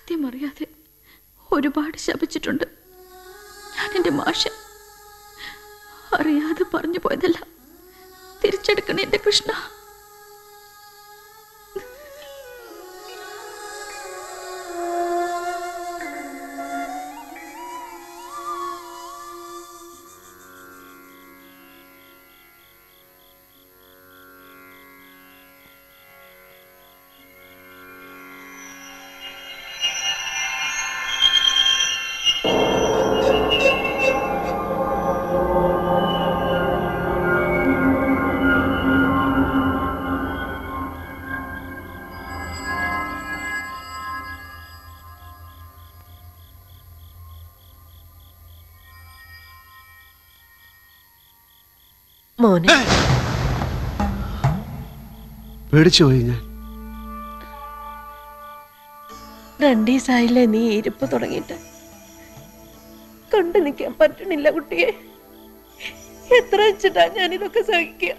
സത്യം അറിയാതെ ഒരുപാട് ശപിച്ചിട്ടുണ്ട് ഞാൻ എൻ്റെ മാഷെ. അറിയാതെ പറഞ്ഞു പോയതല്ല, തിരിച്ചെടുക്കണേ എൻ്റെ കൃഷ്ണ. മോനെ പേടിച്ചു പോയി ഞാൻ. 2 ദിവസമായില്ലേ നീ ഇരിപ്പ് തുടങ്ങിയിട്ട്? കണ്ടു നിൽക്കാൻ പറ്റണില്ല കുട്ടിയെ. എത്ര വെച്ചിട്ടാ ഞാനിതൊക്കെ സഹിക്കുക?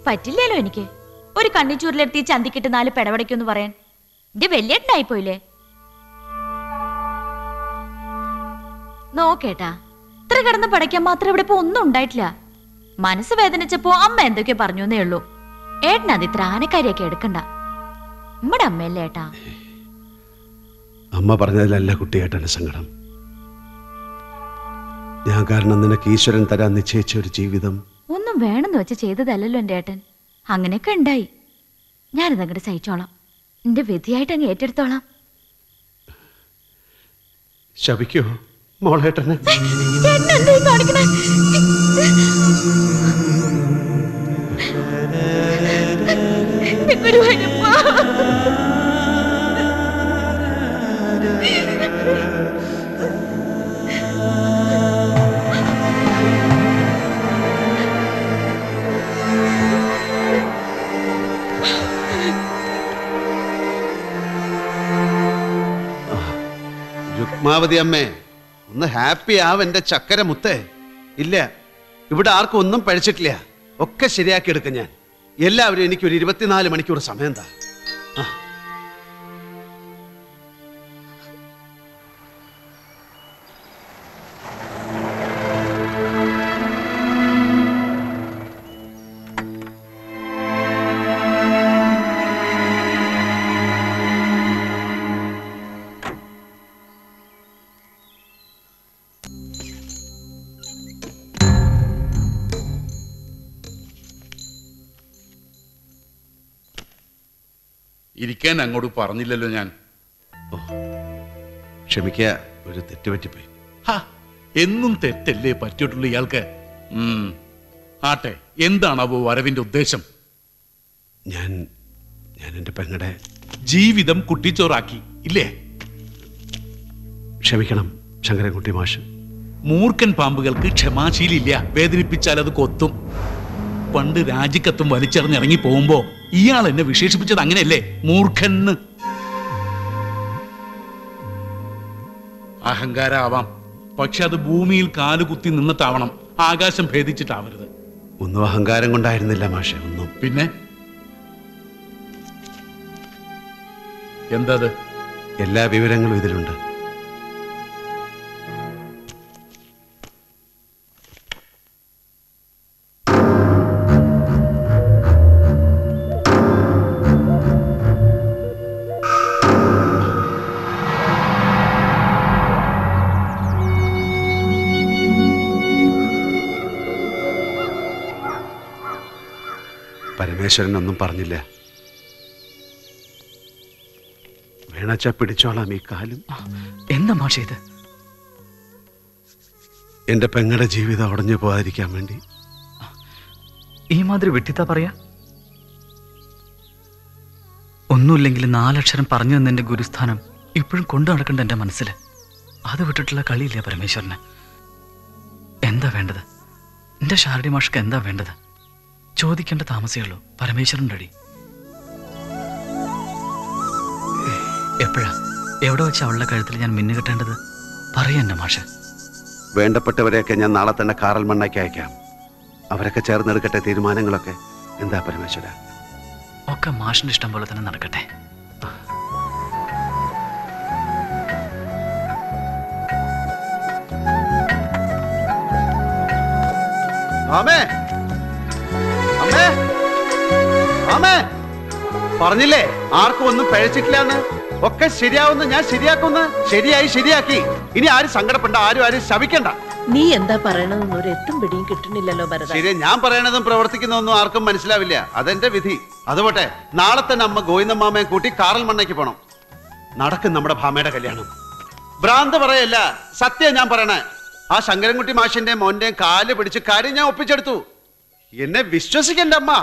പറ്റില്ലല്ലോ എനിക്ക് ഒരു കണ്ണിച്ചൂരിലെടുത്ത് ചന്തിക്കിട്ട് 4 പെടവടയ്ക്കൊന്ന് പറയാൻ. എന്റെ വലിയേട്ടനായിപ്പോയില്ലേ? നോക്കേട്ടാ, ഇത്ര കിടന്ന് പടയ്ക്കാൻ മാത്രം ഇവിടെ ഇപ്പൊ ഒന്നും ഉണ്ടായിട്ടില്ല. മനസ്സ് വേദനിച്ചപ്പോ അമ്മ എന്തൊക്കെയോ പറഞ്ഞു എന്നേ ഉള്ളൂ. ഏട്ടനത് ഇത്ര ആനക്കാരിയൊക്കെ എടുക്കണ്ട. നമ്മുടെ അമ്മയല്ലേ ഏട്ടാ. അമ്മ പറഞ്ഞതിലല്ല കുട്ടിയേട്ടൻ്റെ സങ്കടം. ഞാൻ കാരണം നിനക്ക് ഈശ്വരൻ തരാൻ നിശ്ചയിച്ച ഒരു ജീവിതം ഒന്നും വേണമെന്ന് വെച്ച് ചെയ്തതല്ലല്ലോ എൻ്റെ ഏട്ടൻ. അങ്ങനെയൊക്കെ ഉണ്ടായി. ഞാനിതങ്ങോട്ട് സഹിച്ചോളാം. എന്റെ വിധിയായിട്ട് അങ്ങ് ഏറ്റെടുത്തോളാം. ശപിക്കോ മോളേട്ടനെ? രുക്മാവതി അമ്മേ, ഒന്ന് ഹാപ്പി ആവ് എന്റെ ചക്കര മുത്തേ. ഇല്ല, ഇവിടെ ആർക്കും ഒന്നും പഴിച്ചിട്ടില്ല. ഒക്കെ ശരിയാക്കി എടുക്കും ഞാൻ. എല്ലാവരും എനിക്കൊരു 24 മണിക്കൂർ സമയം താ. ഇരിക്കാൻ അങ്ങോട്ട് പറഞ്ഞില്ലല്ലോ ഞാൻ. ക്ഷമിക്കുക, ഒരു തെറ്റ് പറ്റിപ്പോയി. എന്നും തെറ്റല്ലേ പറ്റിയിട്ടുള്ളൂ ഇയാൾക്ക്. ആട്ടെ, എന്താണാവോ വരവിന്റെ ഉദ്ദേശം? ഞാൻ എന്റെ പെങ്ങളുടെ ജീവിതം കുട്ടിച്ചോറാക്കി ഇല്ലേ? ക്ഷമിക്കണം ശങ്കരൻകുട്ടി മാഷ്. മൂർഖൻ പാമ്പുകൾക്ക് ക്ഷമാശീലില്ല. വേദനിപ്പിച്ചാൽ അത് കൊത്തും. പണ്ട് രാജിക്കത്തും വലിച്ചെറിഞ്ഞിറങ്ങി പോകുമ്പോ ഇയാൾ എന്നെ വിശേഷിപ്പിച്ചത് അങ്ങനെയല്ലേ, മൂർഖന്. അഹങ്കാരാവാം, പക്ഷെ അത് ഭൂമിയിൽ കാലുകുത്തി നിന്നിട്ടാവണം, ആകാശം ഭേദിച്ചിട്ടാവരുത്. ഒന്നും അഹങ്കാരം കൊണ്ടായിരുന്നില്ല മാഷെ, ഒന്നും. പിന്നെ എന്താ? എല്ലാ വിവരങ്ങളും ഇതിലുണ്ട്. പരമേശ്വരൻ ഒന്നും പറഞ്ഞില്ല. വേണച്ച പിടിച്ചോളാം ഈ കാലും. എന്താ മാഷേ ഇത്? എന്റെ പെങ്ങളുടെ ജീവിതം ഉടഞ്ഞു പോകാതിരിക്കാൻ വേണ്ടി. ഈ മാതിരി വിട്ടിത്താ പറയാ? ഒന്നുമില്ലെങ്കിൽ 4 അക്ഷരം പറഞ്ഞു തന്ന എന്റെ ഗുരുസ്ഥാനം ഇപ്പോഴും കൊണ്ടു നടക്കണ്ട എന്റെ മനസ്സിൽ. അത് വിട്ടിട്ടുള്ള കളിയില്ല പരമേശ്വരന്. എന്താ വേണ്ടത്? എന്റെ ഷാരടി മാഷക്ക് എന്താ വേണ്ടത്? ചോദിക്കേണ്ട താമസേ ഉള്ളൂ. പരമേശ്വരൻ്റെ അടി എപ്പോഴാ എവിടെ വെച്ച് അവളുടെ കഴുത്തിൽ ഞാൻ മിന്നു കെട്ടേണ്ടത്? പറയാ എന്റെ മാഷ്. വേണ്ടപ്പെട്ടവരെയൊക്കെ ഞാൻ നാളെ തന്നെ കാറൽ മണ്ണയ്ക്ക് അയക്കാം. അവരൊക്കെ ചേർന്നെടുക്കട്ടെ തീരുമാനങ്ങളൊക്കെ. എന്താ പരമേശ്വര? ഒക്കെ മാഷിന്റെ ഇഷ്ടം പോലെ തന്നെ നടക്കട്ടെ. ആമേ, അമ്മേ, ആമേ, പറഞ്ഞില്ലേ ആർക്കും ഒന്നും പഴച്ചിട്ടില്ലാന്ന്. ഒക്കെ ശരിയാവുന്ന ഞാൻ ശരിയാക്കുന്ന. ശരിയാക്കി. ഇനി ആരും സങ്കടപ്പെടണ്ട, ആരും ശപിക്കണ്ട. നീ എന്താ പറയണതെന്ന് ഒരു എത്തും പിടിയും കിട്ടണില്ലല്ലോ ഭരത. ശരി, ഞാൻ പറയണതും പ്രവർത്തിക്കുന്നതൊന്നും ആർക്കും മനസ്സിലാവില്ല. അതെന്റെ വിധി. അതുപോട്ടെ, നാളെ തന്നെ അമ്മ ഗോവിന്ദമാമയെ കൂട്ടി കാറൽ മണ്ണയ്ക്ക് പോണം. നടക്കും നമ്മുടെ ഭാമയുടെ കല്യാണം. ഭ്രാന്ത് പറയല്ല, സത്യം ഞാൻ പറയണേ. ആ ശങ്കരൻകുട്ടി മാഷിന്റെ മോന്റെയും കാല് പിടിച്ച് കാര്യം ഞാൻ ഒപ്പിച്ചെടുത്തു. എന്നെ വിശ്വസിക്കണ്ട അമ്മ.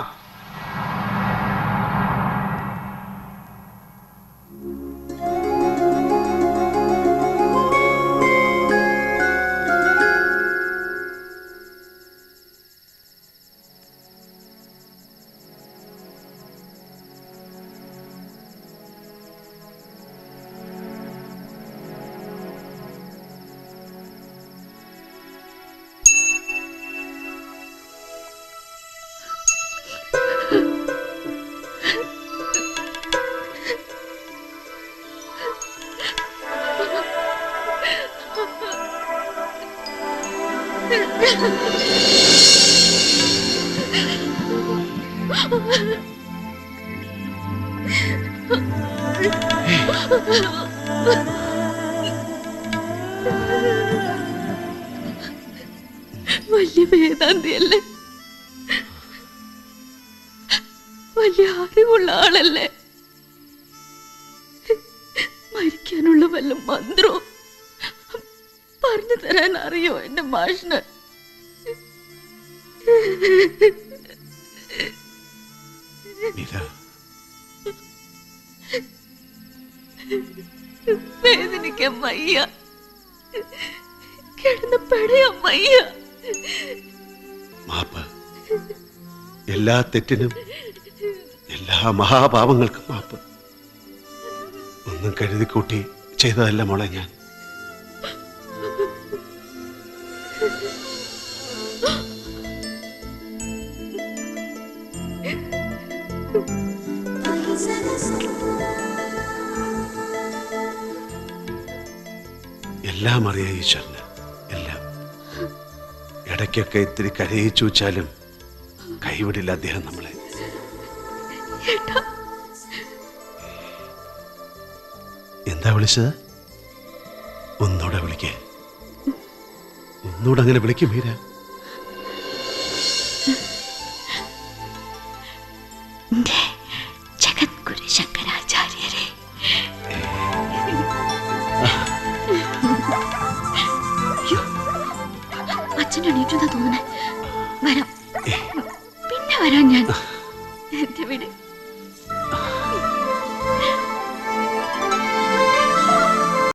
വലിയ വേദാന്തിയല്ലേ, വലിയ അറിവുള്ള ആളല്ലേ. മരിക്കാനുള്ള വല്ല മന്ത്രവും പറഞ്ഞു തരാൻ അറിയോ എന്റെ മാഷിന്? വേദനിക്കാൻ വയ്യ, കിടന്ന് പെടയാൻ വയ്യ. മാപ്പ്. എല്ലാ തെറ്റിനും, എല്ലാ മഹാപാപങ്ങൾക്കും മാപ്പ്. ഒന്നും കരുതിക്കൂട്ടി ചെയ്തതല്ല മോളെ ഞാൻ. എല്ലാം അറിയാം ഈശ്വരന്, എല്ലാം. ഇടയ്ക്കൊക്കെ ഇത്തിരി കരയിച്ചു വെച്ചാലും കൈവിടില്ല അദ്ദേഹം നമ്മളെ. എന്താ വിളിച്ചത്? ഒന്നൂടെ വിളിക്കേ. ഒന്നൂടെ അങ്ങനെ വിളിക്കും മീര. ജഗദ്ഗുരു ശങ്കരാചാര്യരെ. അച്ഛൻ എണീറ്റെന്നാ തോന്നണേ. വരാം, പിന്നെ വരാം ഞാൻ. എന്റെ വീട്